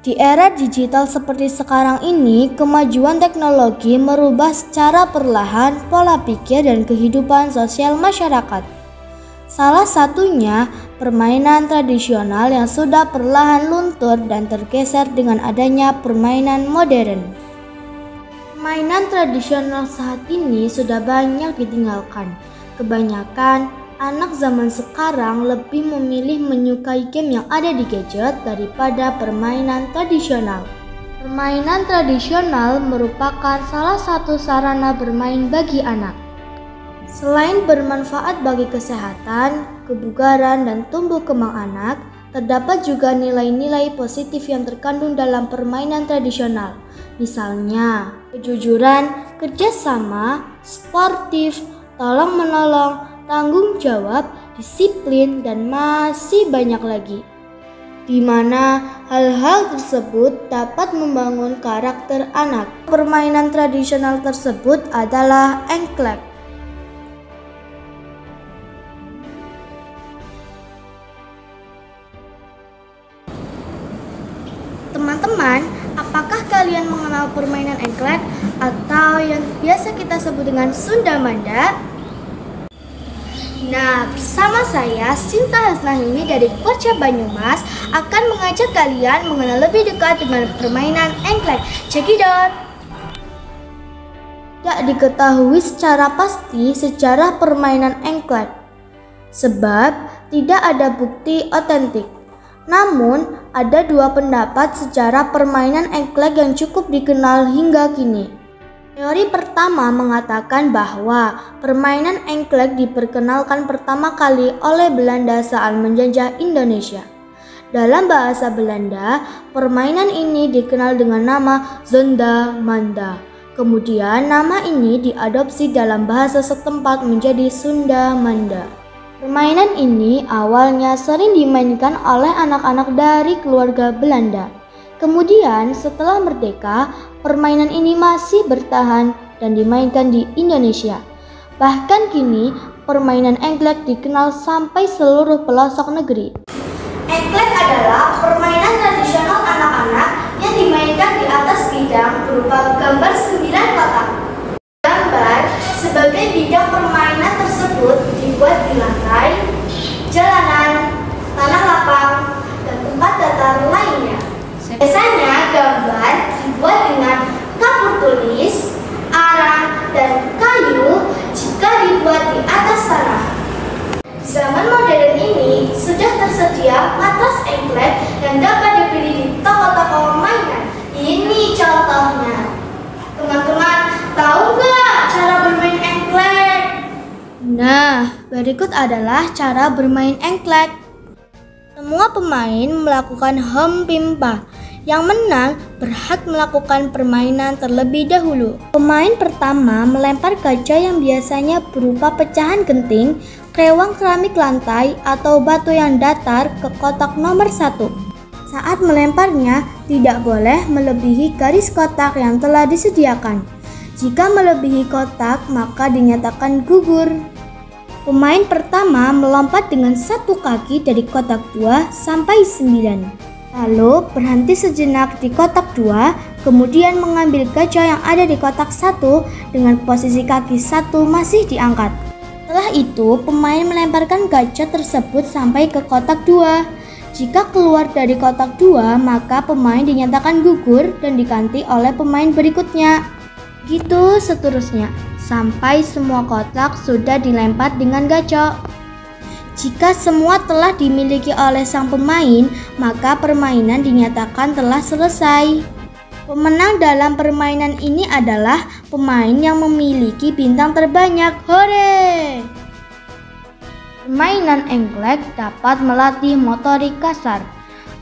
Di era digital seperti sekarang ini, kemajuan teknologi merubah secara perlahan pola pikir dan kehidupan sosial masyarakat. Salah satunya permainan tradisional yang sudah perlahan luntur dan tergeser dengan adanya permainan modern. Permainan tradisional saat ini sudah banyak ditinggalkan. Kebanyakan anak zaman sekarang lebih memilih menyukai game yang ada di gadget daripada permainan tradisional. Permainan tradisional merupakan salah satu sarana bermain bagi anak. Selain bermanfaat bagi kesehatan, kebugaran, dan tumbuh kembang anak, terdapat juga nilai-nilai positif yang terkandung dalam permainan tradisional. Misalnya, kejujuran, kerjasama, sportif, tolong-menolong, tanggung jawab, disiplin, dan masih banyak lagi. Di mana hal-hal tersebut dapat membangun karakter anak. Permainan tradisional tersebut adalah engklek. Teman-teman, apakah kalian mengenal permainan engklek atau yang biasa kita sebut dengan Sunda Manda? Nah, bersama saya Sinta Hasnahini dari Porca Banyumas akan mengajak kalian mengenal lebih dekat dengan permainan engklek. Check it out! Tidak diketahui secara pasti sejarah permainan engklek, sebab tidak ada bukti otentik. Namun, ada dua pendapat sejarah permainan engklek yang cukup dikenal hingga kini. Teori pertama mengatakan bahwa permainan engklek diperkenalkan pertama kali oleh Belanda saat menjajah Indonesia. Dalam bahasa Belanda, permainan ini dikenal dengan nama Sunda Manda. Kemudian nama ini diadopsi dalam bahasa setempat menjadi Sunda Manda. Permainan ini awalnya sering dimainkan oleh anak-anak dari keluarga Belanda. Kemudian setelah merdeka, permainan ini masih bertahan dan dimainkan di Indonesia. Bahkan kini, permainan engklek dikenal sampai seluruh pelosok negeri. Engklek adalah permainan tradisional anak-anak yang dimainkan di atas bidang berupa gambar 9 kotak. Gambar sebagai bidang permainan tersebut dibuat di lantai, jalanan, tanah lapang, dan tempat datar lainnya. Biasanya gambar dibuat dengan kapur tulis, arang, dan kayu jika dibuat di atas tanah. Di zaman modern ini sudah tersedia matras engklek yang dapat dibeli di toko-toko mainan. Ini contohnya. Teman-teman, tahu nggak cara bermain engklek? Nah, berikut adalah cara bermain engklek. Semua pemain melakukan hempimpa. Yang menang berhak melakukan permainan terlebih dahulu. Pemain pertama melempar kaca yang biasanya berupa pecahan genting, krewang keramik lantai, atau batu yang datar ke kotak nomor 1. Saat melemparnya, tidak boleh melebihi garis kotak yang telah disediakan. Jika melebihi kotak, maka dinyatakan gugur. Pemain pertama melompat dengan satu kaki dari kotak 2 sampai 9. Lalu berhenti sejenak di kotak 2, kemudian mengambil gaca yang ada di kotak 1 dengan posisi kaki 1 masih diangkat. Setelah itu, pemain melemparkan gaca tersebut sampai ke kotak 2. Jika keluar dari kotak 2, maka pemain dinyatakan gugur dan diganti oleh pemain berikutnya. Gitu seterusnya, sampai semua kotak sudah dilempar dengan gaca. Jika semua telah dimiliki oleh sang pemain, maka permainan dinyatakan telah selesai. Pemenang dalam permainan ini adalah pemain yang memiliki bintang terbanyak. Hore! Permainan engklek dapat melatih motorik kasar.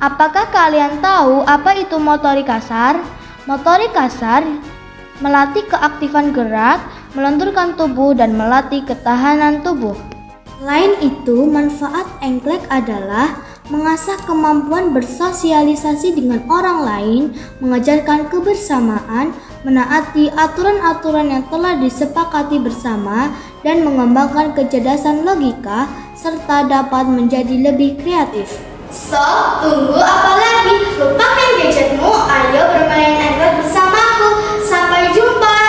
Apakah kalian tahu apa itu motorik kasar? Motorik kasar melatih keaktifan gerak, melenturkan tubuh, dan melatih ketahanan tubuh. Selain itu, manfaat engklek adalah mengasah kemampuan bersosialisasi dengan orang lain, mengajarkan kebersamaan, menaati aturan-aturan yang telah disepakati bersama, dan mengembangkan kecerdasan logika, serta dapat menjadi lebih kreatif. So, tunggu apa lagi? Lupakan gadgetmu, ayo bermain engklek bersamaku. Sampai jumpa.